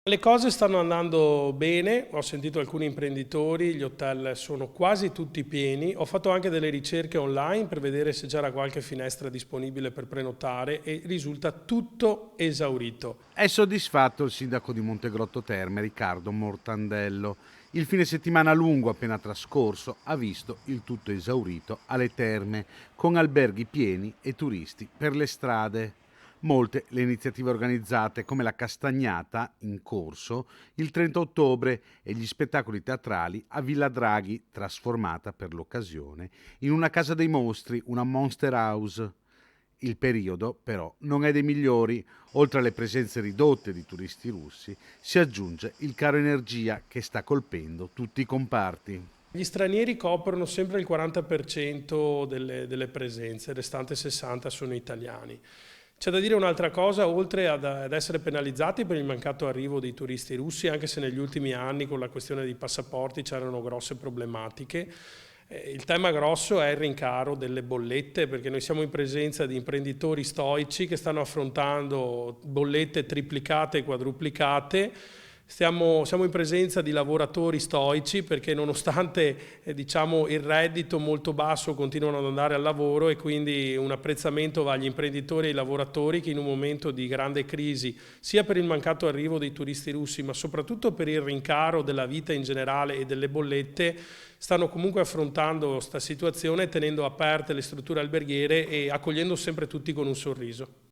Le cose stanno andando bene, ho sentito alcuni imprenditori, gli hotel sono quasi tutti pieni, ho fatto anche delle ricerche online per vedere se c'era qualche finestra disponibile per prenotare e risulta tutto esaurito. È soddisfatto il sindaco di Montegrotto Terme, Riccardo Mortandello. Il fine settimana lungo appena trascorso ha visto il tutto esaurito alle terme, con alberghi pieni e turisti per le strade. Molte le iniziative organizzate, come la Castagnata in corso il 30 ottobre e gli spettacoli teatrali a Villa Draghi, trasformata per l'occasione in una casa dei mostri, una Monster House. Il periodo, però, non è dei migliori. Oltre alle presenze ridotte di turisti russi, si aggiunge il caro energia che sta colpendo tutti i comparti. Gli stranieri coprono sempre il 40% delle presenze, il restante 60% sono italiani. C'è da dire un'altra cosa, oltre ad essere penalizzati per il mancato arrivo dei turisti russi, anche se negli ultimi anni con la questione dei passaporti c'erano grosse problematiche, il tema grosso è il rincaro delle bollette, perché noi siamo in presenza di imprenditori stoici che stanno affrontando bollette triplicate e quadruplicate. Siamo in presenza di lavoratori stoici perché nonostante diciamo, il reddito molto basso continuano ad andare al lavoro e quindi un apprezzamento va agli imprenditori e ai lavoratori che in un momento di grande crisi, sia per il mancato arrivo dei turisti russi ma soprattutto per il rincaro della vita in generale e delle bollette, stanno comunque affrontando questa situazione tenendo aperte le strutture alberghiere e accogliendo sempre tutti con un sorriso.